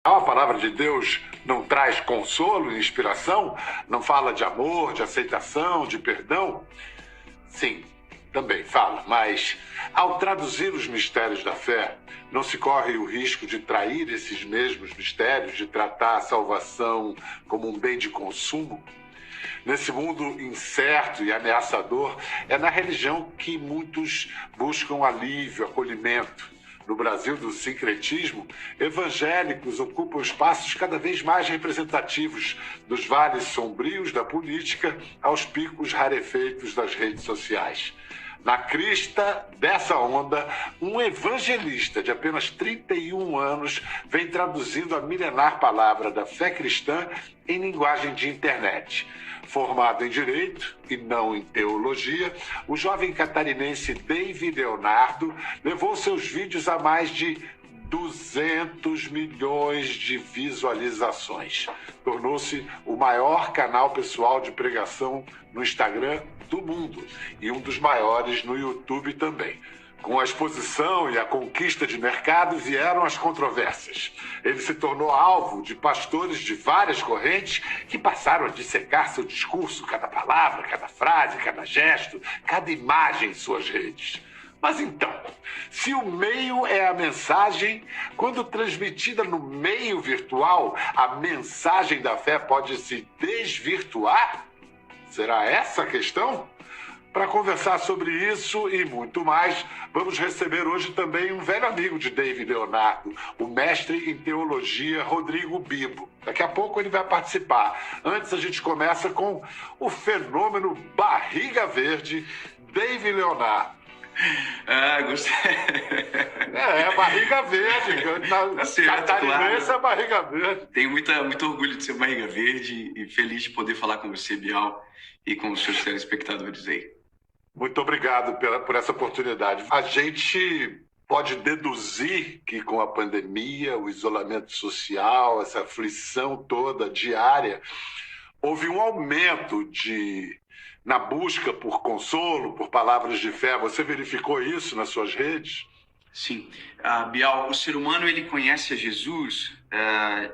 A palavra de Deus não traz consolo e inspiração? Não fala de amor, de aceitação, de perdão? Sim, também fala, mas ao traduzir os mistérios da fé, não se corre o risco de trair esses mesmos mistérios, de tratar a salvação como um bem de consumo? Nesse mundo incerto e ameaçador, é na religião que muitos buscam alívio, acolhimento. No Brasil do sincretismo, evangélicos ocupam espaços cada vez mais representativos, dos vales sombrios da política aos picos rarefeitos das redes sociais. Na crista dessa onda, um evangelista de apenas 31 anos vem traduzindo a milenar palavra da fé cristã em linguagem de internet. Formado em Direito e não em Teologia, o jovem catarinense David Leonardo levou seus vídeos a mais de 200 milhões de visualizações. Tornou-se o maior canal pessoal de pregação no Instagram do mundo e um dos maiores no YouTube também. Com a exposição e a conquista de mercado vieram as controvérsias. Ele se tornou alvo de pastores de várias correntes que passaram a dissecar seu discurso, cada palavra, cada frase, cada gesto, cada imagem em suas redes. Mas então, se o meio é a mensagem, quando transmitida no meio virtual, a mensagem da fé pode se desvirtuar? Será essa a questão? Para conversar sobre isso e muito mais, vamos receber hoje também um velho amigo de David Leonardo, o mestre em teologia Rodrigo Bibo. Daqui a pouco ele vai participar. Antes a gente começa com o fenômeno barriga verde, David Leonardo. Gostei. Barriga verde. Tá certo, Catarinense claro. é barriga verde. Tenho muito orgulho de ser barriga verde e feliz de poder falar com você, Bial, e com os seus telespectadores aí. Muito obrigado por essa oportunidade. A gente pode deduzir que com a pandemia, o isolamento social, essa aflição toda diária, houve um aumento na busca por consolo, por palavras de fé. Você verificou isso nas suas redes? Sim. Bial, o ser humano ele conhece a Jesus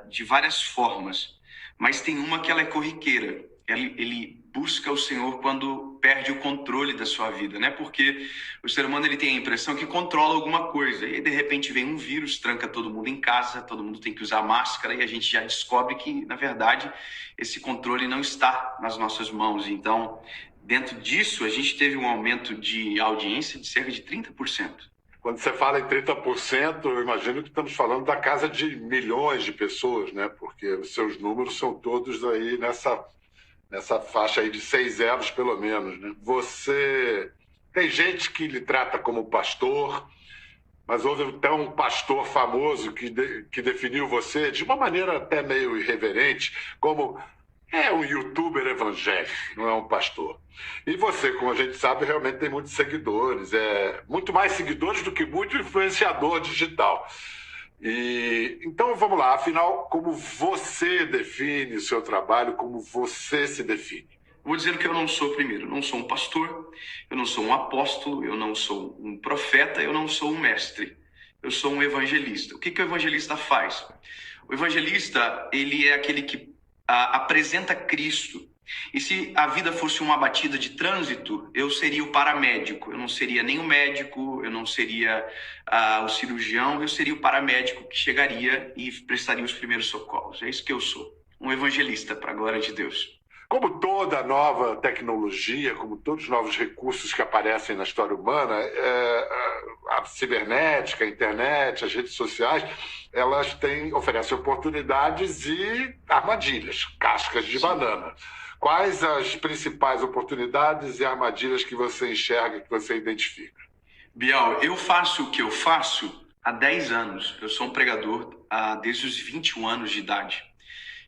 de várias formas, mas tem uma que ela é corriqueira. Ele busca o Senhor quando perde o controle da sua vida, né? Porque o ser humano ele tem a impressão que controla alguma coisa e de repente vem um vírus, tranca todo mundo em casa, todo mundo tem que usar máscara e a gente já descobre que, na verdade, esse controle não está nas nossas mãos. Então, dentro disso, a gente teve um aumento de audiência de cerca de 30%. Quando você fala em 30%, eu imagino que estamos falando da casa de milhões de pessoas, né? Porque os seus números são todos aí nessa faixa aí de 6 zeros, pelo menos, né? Você tem gente que lhe trata como pastor, mas houve até um pastor famoso que definiu você de uma maneira até meio irreverente, como um youtuber evangélico, não é um pastor. E você, como a gente sabe, realmente tem muitos seguidores, muito mais seguidores do que muito influenciador digital. Então vamos lá, afinal, como você define o seu trabalho, como você se define? Vou dizer que eu não sou, primeiro, eu não sou um pastor, eu não sou um apóstolo, eu não sou um profeta, eu não sou um mestre. Eu sou um evangelista. O que o evangelista faz? O evangelista, ele é aquele que apresenta Cristo. E se a vida fosse uma batida de trânsito, eu seria o paramédico. Eu não seria nem o médico, eu não seria o cirurgião, eu seria o paramédico que chegaria e prestaria os primeiros socorros. É isso que eu sou, um evangelista, para a glória de Deus. Como toda nova tecnologia, como todos os novos recursos que aparecem na história humana, a cibernética, a internet, as redes sociais, elas oferecem oportunidades e armadilhas, cascas de banana. Quais as principais oportunidades e armadilhas que você enxerga, que você identifica? Bial, eu faço o que eu faço há 10 anos. Eu sou um pregador desde os 21 anos de idade.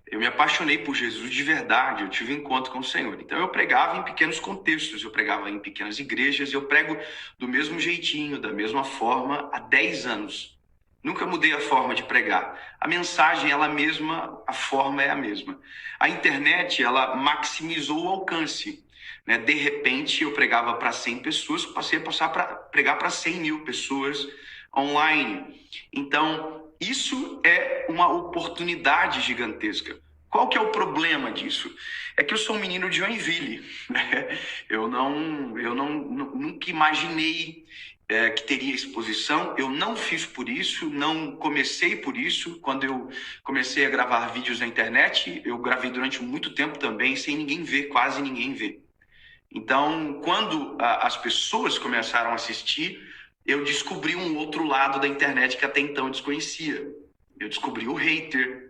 Eu me apaixonei por Jesus de verdade, eu tive um encontro com o Senhor. Então eu pregava em pequenos contextos, eu pregava em pequenas igrejas, eu prego do mesmo jeitinho, da mesma forma, há 10 anos. Nunca mudei a forma de pregar. A mensagem, ela mesma, a forma é a mesma. A internet, ela maximizou o alcance, né? De repente, eu pregava para 100 pessoas, passei a pregar para 100 mil pessoas online. Então, Isso é uma oportunidade gigantesca. Qual que é o problema disso? É que eu sou um menino de Joinville, né? Nunca imaginei que teria exposição. Eu não fiz por isso, não comecei por isso. Quando eu comecei a gravar vídeos na internet, eu gravei durante muito tempo também, sem ninguém ver, quase ninguém ver. Então, quando as pessoas começaram a assistir, eu descobri um outro lado da internet que até então eu desconhecia. Eu descobri o hater,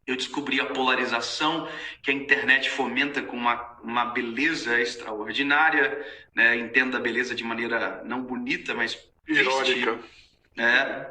eu descobri a polarização que a internet fomenta com uma beleza extraordinária, né? Entenda a beleza de maneira não bonita, mas Irônica. Né?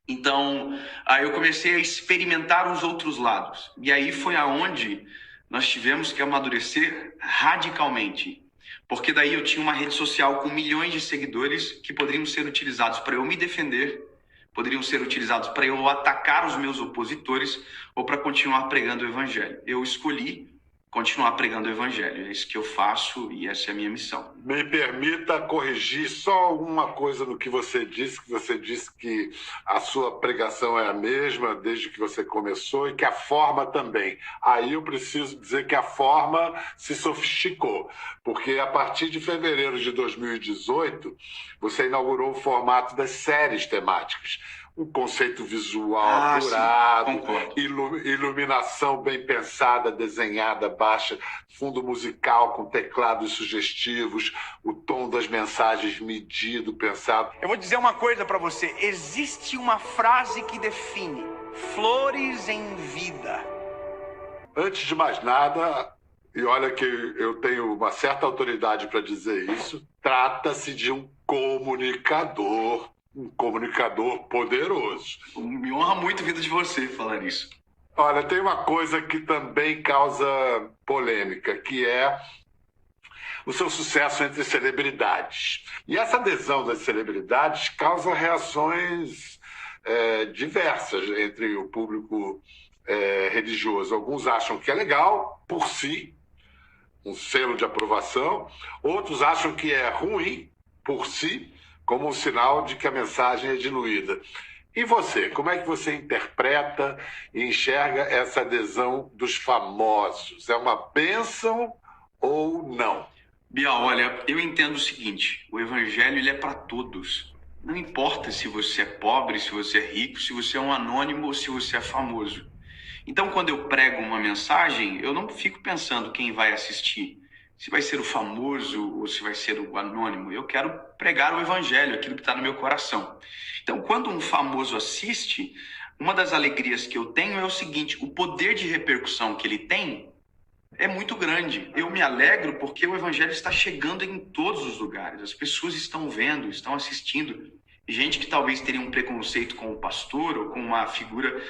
Então, aí eu comecei a experimentar os outros lados. E aí foi aonde nós tivemos que amadurecer radicalmente. Porque daí eu tinha uma rede social com milhões de seguidores que poderiam ser utilizados para eu me defender, poderiam ser utilizados para eu atacar os meus opositores ou para continuar pregando o evangelho. Eu escolhi continuar pregando o evangelho. É isso que eu faço e essa é a minha missão. Me permita corrigir só uma coisa no que você disse que a sua pregação é a mesma desde que você começou e que a forma também. Aí eu preciso dizer que a forma se sofisticou, porque a partir de fevereiro de 2018, você inaugurou o formato das séries temáticas. Um conceito visual apurado, iluminação bem pensada, desenhada, baixa, fundo musical com teclados sugestivos, o tom das mensagens medido, pensado. Eu vou dizer uma coisa para você. Existe uma frase que define: flores em vida. Antes de mais nada, e olha que eu tenho uma certa autoridade para dizer isso, trata-se de um comunicador poderoso. Me honra muito a vida de você falar isso. Olha, tem uma coisa que também causa polêmica, que é o seu sucesso entre celebridades. E essa adesão das celebridades causa reações diversas entre o público religioso. Alguns acham que é legal, por si, um selo de aprovação. Outros acham que é ruim, por si, como um sinal de que a mensagem é diluída. E você, como é que você interpreta e enxerga essa adesão dos famosos? É uma bênção ou não? Bial, olha, eu entendo o seguinte: o evangelho ele é para todos. Não importa se você é pobre, se você é rico, se você é um anônimo ou se você é famoso. Então, quando eu prego uma mensagem, eu não fico pensando quem vai assistir, se vai ser o famoso ou se vai ser o anônimo. Eu quero pregar o evangelho, aquilo que está no meu coração. Então, quando um famoso assiste, uma das alegrias que eu tenho é o seguinte: o poder de repercussão que ele tem é muito grande. Eu me alegro porque o evangelho está chegando em todos os lugares. As pessoas estão vendo, estão assistindo. Gente que talvez teria um preconceito com o pastor ou com uma figura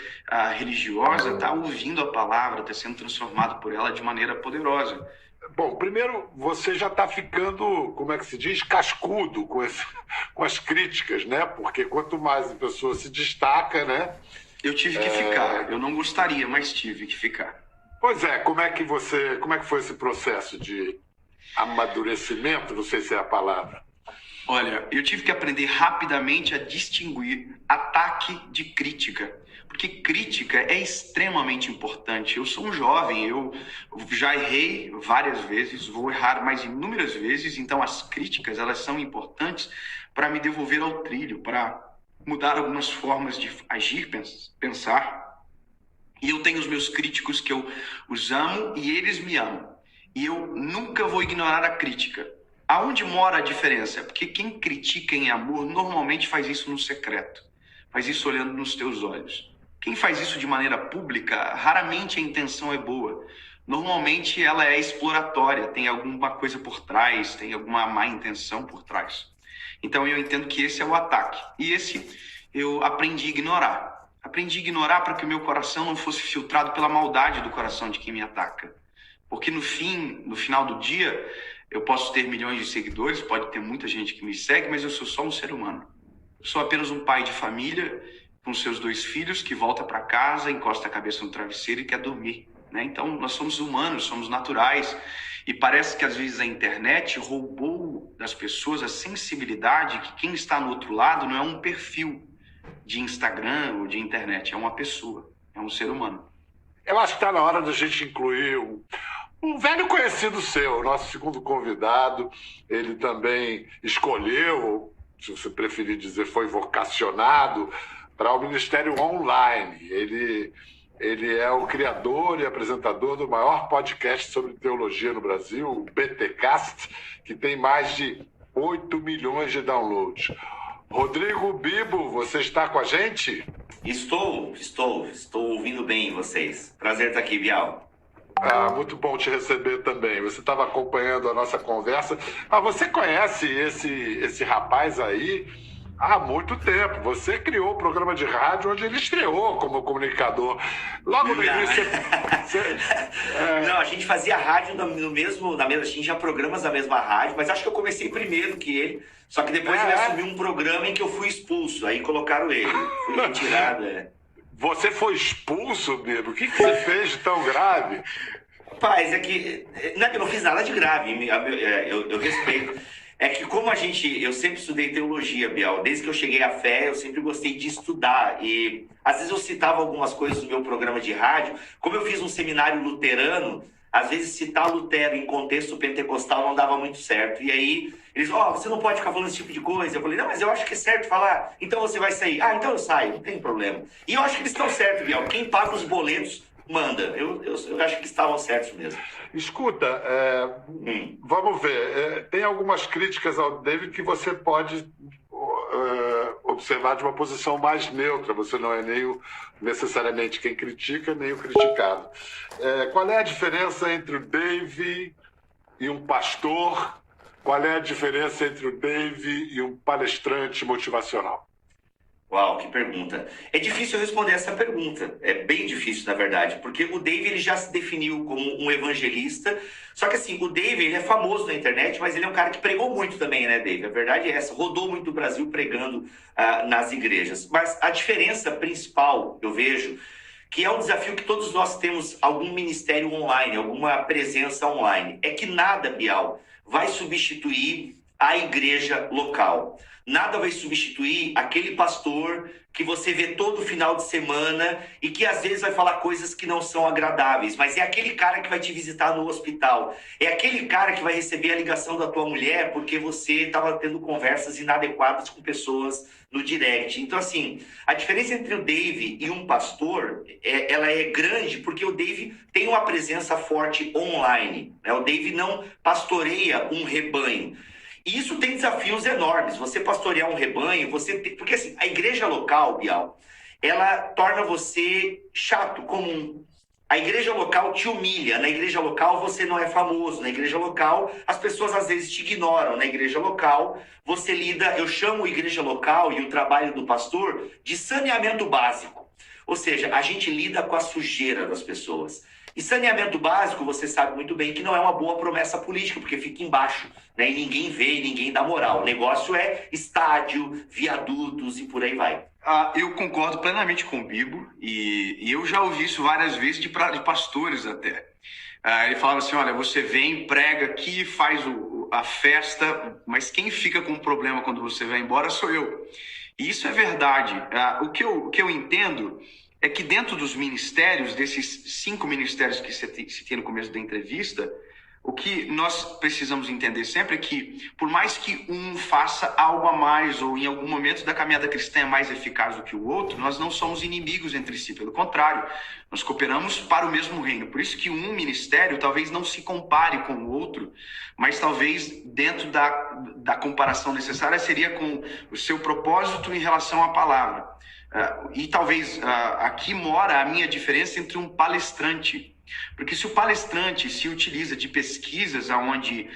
religiosa, está ouvindo a palavra, está sendo transformado por ela de maneira poderosa. Bom, primeiro, você já está ficando, como é que se diz, cascudo com as críticas, né? Porque quanto mais a pessoa se destaca, né? Eu tive que ficar. Eu não gostaria, mas tive que ficar. Pois é, como é que foi esse processo de amadurecimento? Não sei se é a palavra. Olha, eu tive que aprender rapidamente a distinguir ataque de crítica. Porque crítica é extremamente importante. Eu sou um jovem, eu já errei várias vezes, vou errar mais inúmeras vezes. Então as críticas, elas são importantes para me devolver ao trilho, para mudar algumas formas de agir, pensar. E eu tenho os meus críticos que eu os amo e eles me amam. E eu nunca vou ignorar a crítica. Aonde mora a diferença? Porque quem critica em amor normalmente faz isso no secreto. Faz isso olhando nos teus olhos. Quem faz isso de maneira pública, raramente a intenção é boa. Normalmente ela é exploratória, tem alguma coisa por trás, tem alguma má intenção por trás. Então eu entendo que esse é o ataque. E esse eu aprendi a ignorar. Aprendi a ignorar para que o meu coração não fosse filtrado pela maldade do coração de quem me ataca. Porque no final do dia, eu posso ter milhões de seguidores, pode ter muita gente que me segue, mas eu sou só um ser humano. Eu sou apenas um pai de família com seus 2 filhos que volta para casa, encosta a cabeça no travesseiro e quer dormir, né? Então nós somos humanos, somos naturais. E parece que às vezes a internet roubou das pessoas a sensibilidade que quem está no outro lado não é um perfil, de Instagram ou de internet. É uma pessoa, é um ser humano. Eu acho que está na hora da gente incluir um velho conhecido seu, nosso segundo convidado. Ele também escolheu, se você preferir dizer, foi vocacionado para o Ministério Online. Ele é o criador e apresentador do maior podcast sobre teologia no Brasil, o BTcast, que tem mais de 8 milhões de downloads. Rodrigo Bibo, você está com a gente? Estou ouvindo bem vocês. Prazer estar aqui, Bial. Muito bom te receber também. Você estava acompanhando a nossa conversa. Você conhece esse rapaz aí há muito tempo. Você criou o programa de rádio onde ele estreou como comunicador. Logo no início... Não, a gente fazia rádio a gente tinha programas na mesma rádio, mas acho que eu comecei primeiro que ele. Só que depois ele assumiu um programa em que eu fui expulso. Aí colocaram ele. Fui retirado, Você foi expulso, Bibo? O que você fez de tão grave? Rapaz, não é que eu não fiz nada de grave, eu respeito. É que eu sempre estudei teologia, Bial. Desde que eu cheguei à fé, eu sempre gostei de estudar. E às vezes eu citava algumas coisas no meu programa de rádio. Como eu fiz um seminário luterano, às vezes citar Lutero em contexto pentecostal não dava muito certo. E aí eles, você não pode ficar falando esse tipo de coisa. Eu falei, não, mas eu acho que é certo falar. Então você vai sair. Então eu saio, não tem problema. E eu acho que eles estão certos, Bial. Quem paga os boletos manda. Eu acho que estavam certos mesmo. Escuta, vamos ver. Tem algumas críticas ao David que você pode observar de uma posição mais neutra. Você não é nem necessariamente quem critica, nem o criticado. Qual é a diferença entre o Dave e um pastor? Qual é a diferença entre o Dave e um palestrante motivacional? Uau, que pergunta. É difícil responder essa pergunta. É bem difícil, na verdade, porque o Dave ele já se definiu como um evangelista. Só que assim, o Dave ele é famoso na internet, mas ele é um cara que pregou muito também, né, Dave? A verdade é essa, rodou muito o Brasil pregando nas igrejas. Mas a diferença principal, eu vejo, que é um desafio que todos nós temos algum ministério online, alguma presença online, é que nada, Bial, vai substituir a igreja local. Nada vai substituir aquele pastor que você vê todo final de semana e que às vezes vai falar coisas que não são agradáveis, mas é aquele cara que vai te visitar no hospital, é aquele cara que vai receber a ligação da tua mulher porque você estava tendo conversas inadequadas com pessoas no direct. Então, assim, a diferença entre o Dave e um pastor, ela é grande porque o Dave tem uma presença forte online, né? O Dave não pastoreia um rebanho. E isso tem desafios enormes. Você pastorear um rebanho, porque assim, a igreja local, Bial, ela torna você chato, comum. A igreja local te humilha. Na igreja local você não é famoso. Na igreja local as pessoas às vezes te ignoram. Na igreja local você lida, eu chamo a igreja local e o trabalho do pastor de saneamento básico. Ou seja, a gente lida com a sujeira das pessoas. E saneamento básico, você sabe muito bem que não é uma boa promessa política, porque fica embaixo, né? E ninguém vê, e ninguém dá moral. O negócio é estádio, viadutos e por aí vai. Eu concordo plenamente com o Bibo, e eu já ouvi isso várias vezes de pastores até. Ele falava assim, olha, você vem, prega aqui, faz a festa, mas quem fica com o problema quando você vai embora sou eu. E isso é verdade. O que eu entendo é que dentro dos ministérios, desses 5 ministérios que você citei no começo da entrevista, o que nós precisamos entender sempre é que, por mais que um faça algo a mais, ou em algum momento da caminhada cristã é mais eficaz do que o outro, nós não somos inimigos entre si. Pelo contrário, nós cooperamos para o mesmo reino. Por isso que um ministério talvez não se compare com o outro, mas talvez dentro da comparação necessária seria com o seu propósito em relação à palavra. E talvez aqui mora a minha diferença entre um palestrante. Porque se o palestrante se utiliza de pesquisas onde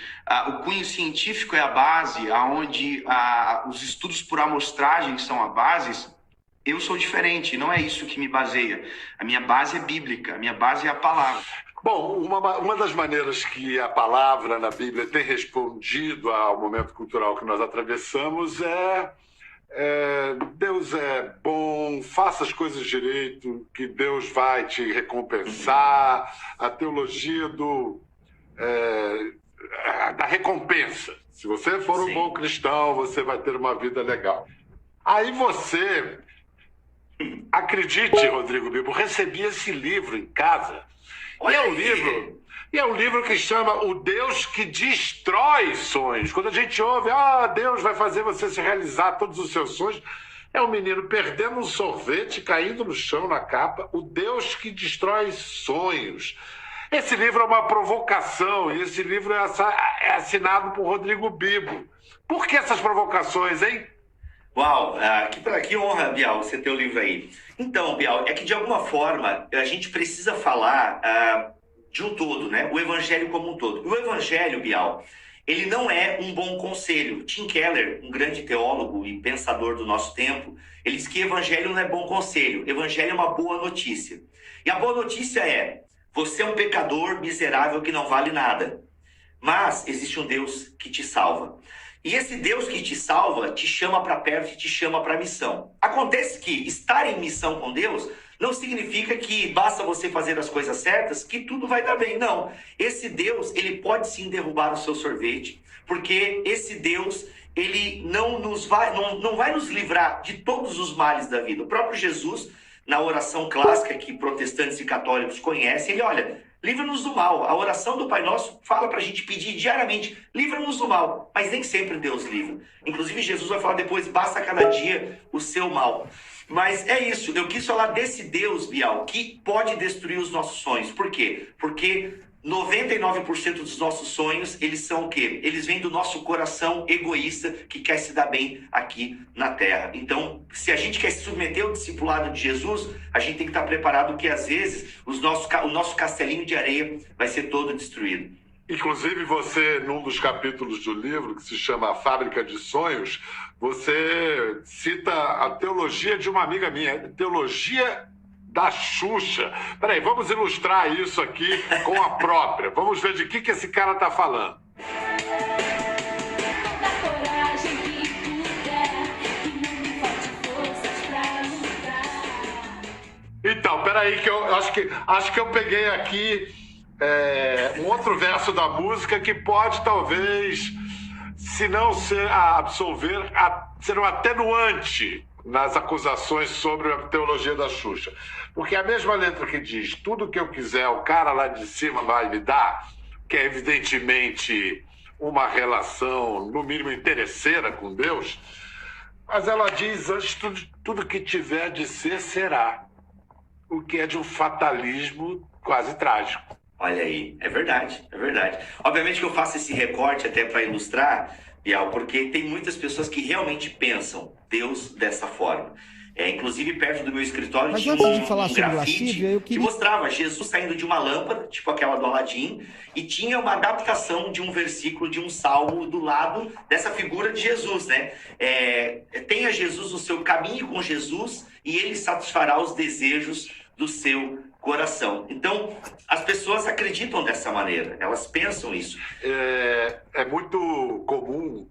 o cunho científico é a base, onde os estudos por amostragem são a base, eu sou diferente, não é isso que me baseia. A minha base é bíblica, a minha base é a palavra. Bom, uma das maneiras que a palavra na Bíblia tem respondido ao momento cultural que nós atravessamos Deus é bom, faça as coisas direito, que Deus vai te recompensar. A teologia da recompensa. Se você for um bom cristão, você vai ter uma vida legal. Aí você Acredite, Rodrigo Bibo, recebi esse livro em casa. Olha aí. E é um livro que chama O Deus que Destrói Sonhos. Quando a gente ouve, Deus vai fazer você se realizar todos os seus sonhos, é um menino perdendo um sorvete, caindo no chão na capa. O Deus que Destrói Sonhos. Esse livro é uma provocação, e esse livro é assinado por Rodrigo Bibo. Por que essas provocações, hein? Uau, que honra, Bial, você ter o livro aí. Então, Bial, é que de alguma forma a gente precisa falar de um todo, né? O evangelho como um todo. O evangelho, Bial, ele não é um bom conselho. Tim Keller, um grande teólogo e pensador do nosso tempo, ele diz que evangelho não é bom conselho, evangelho é uma boa notícia. E a boa notícia é, você é um pecador miserável que não vale nada, mas existe um Deus que te salva. E esse Deus que te salva te chama para perto e te chama para a missão. Acontece que estar em missão com Deus não significa que basta você fazer as coisas certas que tudo vai dar bem. Não. Esse Deus, ele pode sim derrubar o seu sorvete, porque esse Deus, ele não vai nos livrar de todos os males da vida. O próprio Jesus, na oração clássica que protestantes e católicos conhecem, ele olha, livra-nos do mal. A oração do Pai Nosso fala para a gente pedir diariamente, livra-nos do mal. Mas nem sempre Deus livra. Inclusive Jesus vai falar depois, basta cada dia o seu mal. Mas é isso, eu quis falar desse Deus, Bial, que pode destruir os nossos sonhos. Por quê? Porque 99% dos nossos sonhos, eles são o quê? Eles vêm do nosso coração egoísta que quer se dar bem aqui na Terra. Então, se a gente quer se submeter ao discipulado de Jesus, a gente tem que estar preparado que às vezes o nosso castelinho de areia vai ser todo destruído. Inclusive você, num dos capítulos do livro, que se chama A Fábrica de Sonhos, você cita a teologia de uma amiga minha, teologia da Xuxa. Peraí, vamos ilustrar isso aqui com a própria. Vamos ver de que esse cara tá falando. Então, peraí, que eu acho que eu peguei aqui um outro verso da música que pode, talvez, se não ser ser um atenuante nas acusações sobre a teologia da Xuxa. Porque a mesma letra que diz tudo que eu quiser, o cara lá de cima vai me dar, que é evidentemente uma relação, no mínimo, interesseira com Deus, mas ela diz antes tudo que tiver de ser, será. O que é de um fatalismo quase trágico. Olha aí, é verdade, é verdade. Obviamente que eu faço esse recorte até para ilustrar, Bial, porque tem muitas pessoas que realmente pensam Deus dessa forma. Inclusive, perto do meu escritório Mas tinha antes de falar um sobre grafite lascívia, eu queria... que mostrava Jesus saindo de uma lâmpada, tipo aquela do Aladim, e tinha uma adaptação de um versículo, de um salmo do lado dessa figura de Jesus, né? Tenha Jesus o seu caminho com Jesus e ele satisfará os desejos do seu coração. Então, as pessoas acreditam dessa maneira, elas pensam isso. É muito comum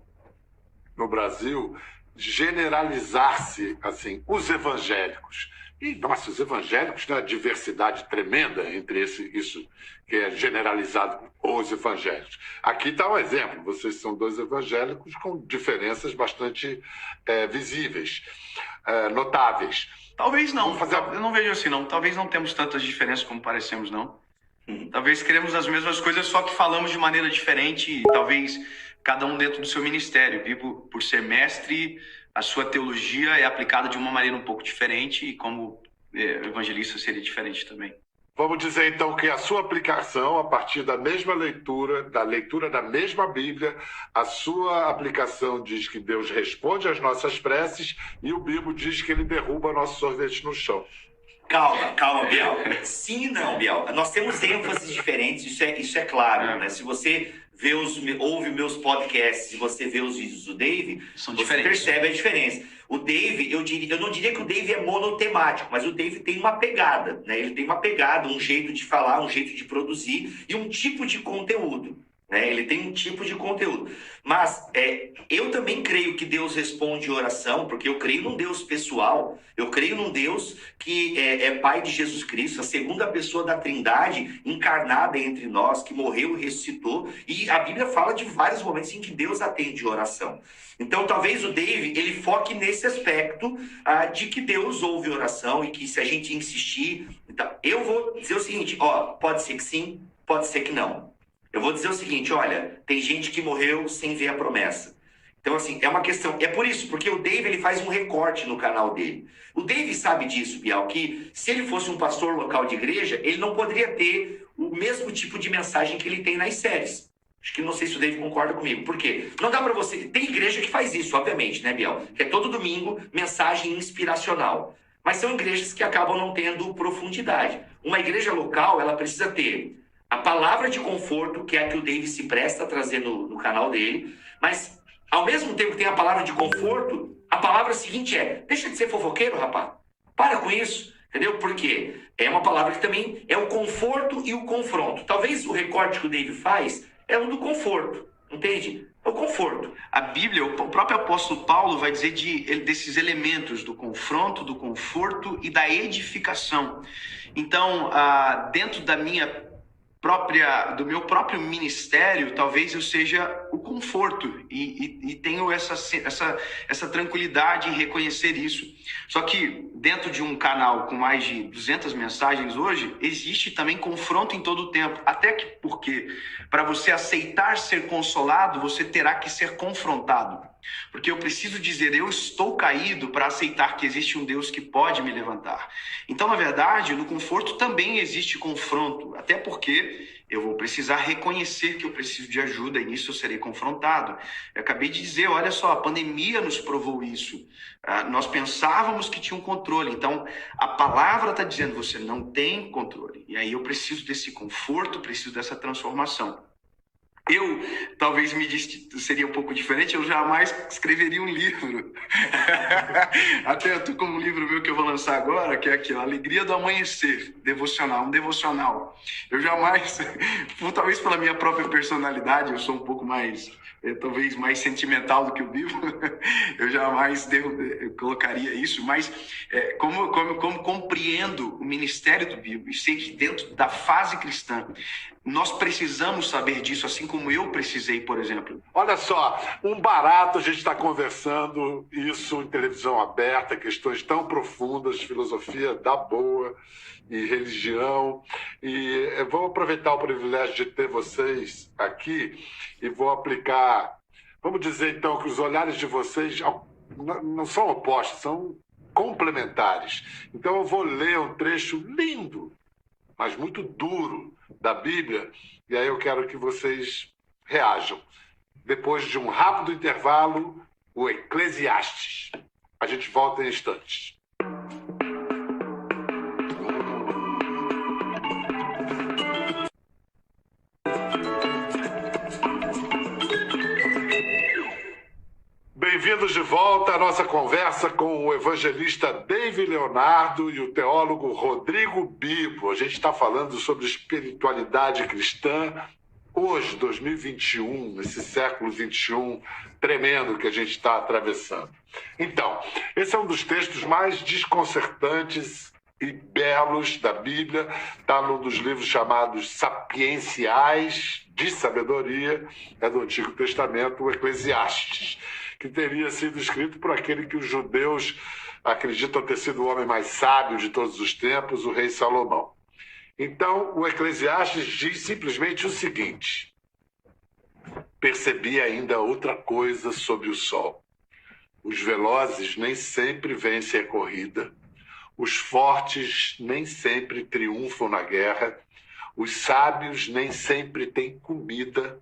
no Brasil generalizar-se, assim, os evangélicos. E, nossa, os evangélicos têm uma diversidade tremenda entre isso que é generalizado, os evangélicos. Aqui está um exemplo, vocês são dois evangélicos com diferenças bastante visíveis, notáveis. Talvez não, eu não vejo assim não, talvez não temos tantas diferenças como parecemos não. Talvez queremos as mesmas coisas, só que falamos de maneira diferente, e talvez cada um dentro do seu ministério. Bibo, por ser mestre, a sua teologia é aplicada de uma maneira um pouco diferente e como evangelista seria diferente também. Vamos dizer então que a sua aplicação, a partir da mesma leitura, da leitura da mesma Bíblia, a sua aplicação diz que Deus responde às nossas preces e o Bibo diz que ele derruba nosso sorvete no chão. Calma, Bial. Sim e não, Bial. Nós temos ênfases diferentes, isso é claro, né? Se você ouve meus podcasts e você vê os vídeos do Dave, você percebe a diferença. O Dave, eu não diria que o Dave é monotemático, mas o Dave tem uma pegada, né? Ele tem uma pegada, um jeito de falar, um jeito de produzir e um tipo de conteúdo. né? Ele tem um tipo de conteúdo. Mas eu também creio que Deus responde oração, porque eu creio num Deus pessoal, eu creio num Deus que é Pai de Jesus Cristo, a segunda pessoa da Trindade encarnada entre nós, que morreu e ressuscitou. E a Bíblia fala de vários momentos em que Deus atende oração. Então, talvez o Dave, ele foque nesse aspecto de que Deus ouve oração e que se a gente insistir... Então, eu vou dizer o seguinte, pode ser que sim, pode ser que não. Eu vou dizer o seguinte, olha, tem gente que morreu sem ver a promessa. Então, assim, é uma questão... É por isso, porque o Dave, ele faz um recorte no canal dele. O Dave sabe disso, Bial, que se ele fosse um pastor local de igreja, ele não poderia ter o mesmo tipo de mensagem que ele tem nas séries. Acho que não sei se o Dave concorda comigo. Por quê? Não dá pra você... Tem igreja que faz isso, obviamente, né, Bial? Que é todo domingo mensagem inspiracional. Mas são igrejas que acabam não tendo profundidade. Uma igreja local, ela precisa ter a palavra de conforto, que é a que o Dave se presta a trazer no canal dele, mas ao mesmo tempo que tem a palavra de conforto, a palavra seguinte deixa de ser fofoqueiro, rapaz. Para com isso, entendeu? Porque é uma palavra que também é o conforto e o confronto. Talvez o recorte que o Dave faz é o do conforto, entende? É o conforto. A Bíblia, o próprio apóstolo Paulo vai dizer desses elementos do confronto, do conforto e da edificação. Então, dentro do meu próprio ministério, talvez eu seja o conforto e tenho essa tranquilidade em reconhecer isso. Só que dentro de um canal com mais de 200 mensagens hoje, existe também confronto em todo o tempo. Até que porque para você aceitar ser consolado, você terá que ser confrontado. Porque eu preciso dizer, eu estou caído para aceitar que existe um Deus que pode me levantar. Então, na verdade, no conforto também existe confronto, até porque eu vou precisar reconhecer que eu preciso de ajuda e nisso eu serei confrontado. Eu acabei de dizer, olha só, a pandemia nos provou isso. Nós pensávamos que tinha um controle, então a palavra está dizendo, você não tem controle. E aí eu preciso desse conforto, preciso dessa transformação. Eu, talvez me disse, seria um pouco diferente, eu jamais escreveria um livro. Até eu tô com um livro meu que eu vou lançar agora, que é aqui, ó, Alegria do Amanhecer, um devocional. Eu jamais, talvez pela minha própria personalidade, eu sou um pouco mais, talvez mais sentimental do que o Bibo, eu jamais colocaria isso, mas como compreendo o ministério do Bibo e sei que dentro da fase cristã, nós precisamos saber disso, assim como eu precisei, por exemplo. Olha só, um barato a gente está conversando isso em televisão aberta, questões tão profundas, filosofia da boa e religião. E eu vou aproveitar o privilégio de ter vocês aqui e vou aplicar... Vamos dizer, então, que os olhares de vocês não são opostos, são complementares. Então eu vou ler um trecho lindo, mas muito duro, da Bíblia, e aí eu quero que vocês reajam. Depois de um rápido intervalo, o Eclesiastes. A gente volta em instantes. Bem-vindos de volta à nossa conversa com o evangelista Dave Leonardo e o teólogo Rodrigo Bibo. A gente está falando sobre espiritualidade cristã hoje, 2021, nesse século XXI tremendo que a gente está atravessando. Então, esse é um dos textos mais desconcertantes e belos da Bíblia. Está num dos livros chamados Sapienciais de Sabedoria, é do Antigo Testamento, o Eclesiastes, que teria sido escrito por aquele que os judeus acreditam ter sido o homem mais sábio de todos os tempos, o rei Salomão. Então, o Eclesiastes diz simplesmente o seguinte: percebi ainda outra coisa sob o sol. Os velozes nem sempre vencem a corrida, os fortes nem sempre triunfam na guerra, os sábios nem sempre têm comida,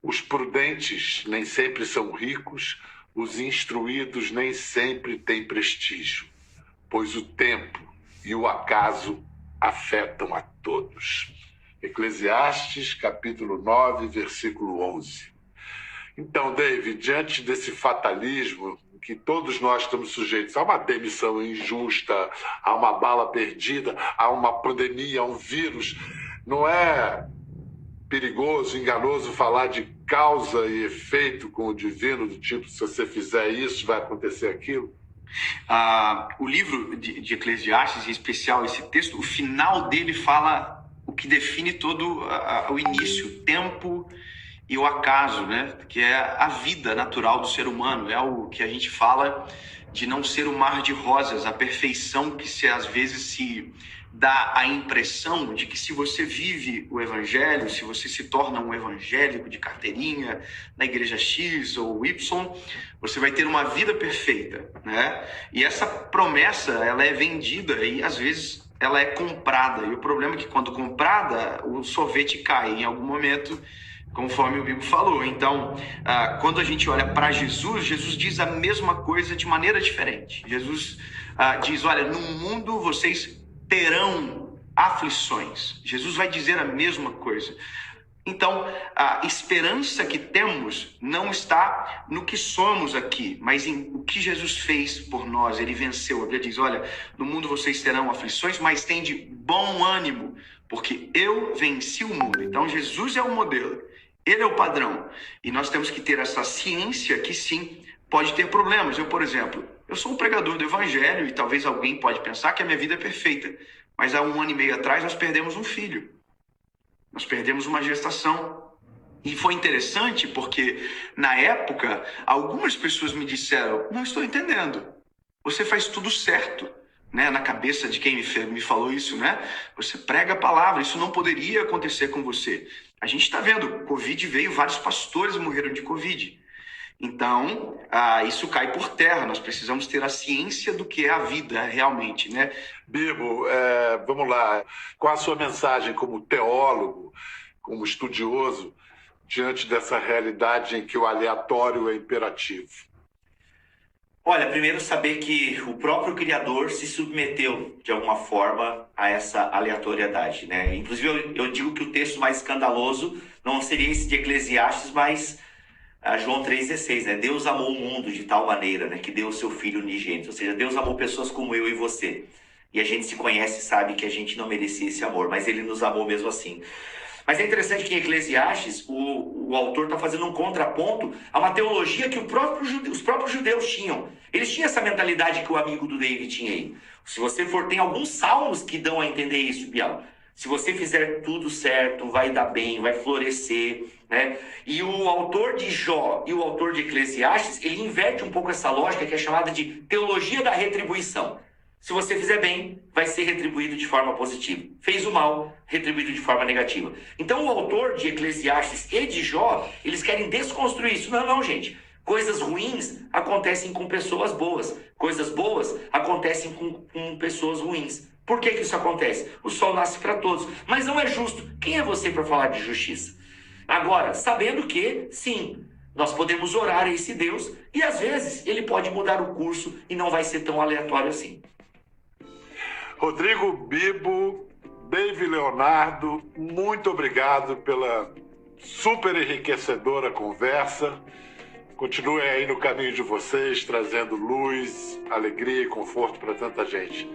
os prudentes nem sempre são ricos, os instruídos nem sempre têm prestígio, pois o tempo e o acaso afetam a todos. Eclesiastes, capítulo 9, versículo 11. Então, David, diante desse fatalismo que todos nós estamos sujeitos a uma demissão injusta, a uma bala perdida, a uma pandemia, a um vírus, não é perigoso, enganoso falar de causa e efeito com o divino, do tipo, se você fizer isso, vai acontecer aquilo? O livro de Eclesiastes, em especial esse texto, o final dele fala o que define todo o início, o tempo e o acaso, né? Que é a vida natural do ser humano, é o que a gente fala de não ser um mar de rosas, a perfeição que às vezes se dá a impressão de que se você vive o evangelho, se você se torna um evangélico de carteirinha na igreja X ou Y, você vai ter uma vida perfeita, né? E essa promessa, ela é vendida e às vezes ela é comprada. E o problema é que quando comprada, o sorvete cai em algum momento, conforme o Bibo falou. Então, quando a gente olha para Jesus, Jesus diz a mesma coisa de maneira diferente. Jesus diz, olha, no mundo vocês terão aflições. Jesus vai dizer a mesma coisa. Então, a esperança que temos não está no que somos aqui, mas em o que Jesus fez por nós. Ele venceu. A Bíblia diz, olha, no mundo vocês terão aflições, mas tende bom ânimo, porque eu venci o mundo. Então, Jesus é o modelo. Ele é o padrão. E nós temos que ter essa ciência que sim, pode ter problemas. Eu, por exemplo, eu sou um pregador do evangelho e talvez alguém pode pensar que a minha vida é perfeita. Mas há 1 ano e meio atrás nós perdemos um filho. Nós perdemos uma gestação. E foi interessante porque, na época, algumas pessoas me disseram, não estou entendendo. Você faz tudo certo. Né? Na cabeça de quem me falou isso, né? Você prega a palavra, isso não poderia acontecer com você. A gente está vendo, Covid veio, vários pastores morreram de Covid. Então, isso cai por terra. Nós precisamos ter a ciência do que é a vida realmente, né? Bibo, vamos lá. Qual a sua mensagem como teólogo, como estudioso, diante dessa realidade em que o aleatório é imperativo? Olha, primeiro saber que o próprio Criador se submeteu, de alguma forma, a essa aleatoriedade, né? Inclusive, eu digo que o texto mais escandaloso não seria esse de Eclesiastes, mas João 3,16, né? Deus amou o mundo de tal maneira, né, que deu o seu Filho unigênito. Ou seja, Deus amou pessoas como eu e você. E a gente se conhece e sabe que a gente não merecia esse amor, mas Ele nos amou mesmo assim. Mas é interessante que em Eclesiastes, o autor está fazendo um contraponto a uma teologia que os próprios judeus tinham. Eles tinham essa mentalidade que o amigo do David tinha aí. Se você for, tem alguns salmos que dão a entender isso, Bial. Se você fizer tudo certo, vai dar bem, vai florescer, né? E o autor de Jó e o autor de Eclesiastes, ele inverte um pouco essa lógica que é chamada de teologia da retribuição. Se você fizer bem, vai ser retribuído de forma positiva. Fez o mal, retribuído de forma negativa. Então o autor de Eclesiastes e de Jó, eles querem desconstruir isso. Não, gente. Coisas ruins acontecem com pessoas boas. Coisas boas acontecem com pessoas ruins. Por que isso acontece? O sol nasce para todos. Mas não é justo. Quem é você para falar de justiça? Agora, sabendo que, sim, nós podemos orar a esse Deus e às vezes ele pode mudar o curso e não vai ser tão aleatório assim. Rodrigo Bibo, Dave Leonardo, muito obrigado pela super enriquecedora conversa. Continuem aí no caminho de vocês, trazendo luz, alegria e conforto para tanta gente.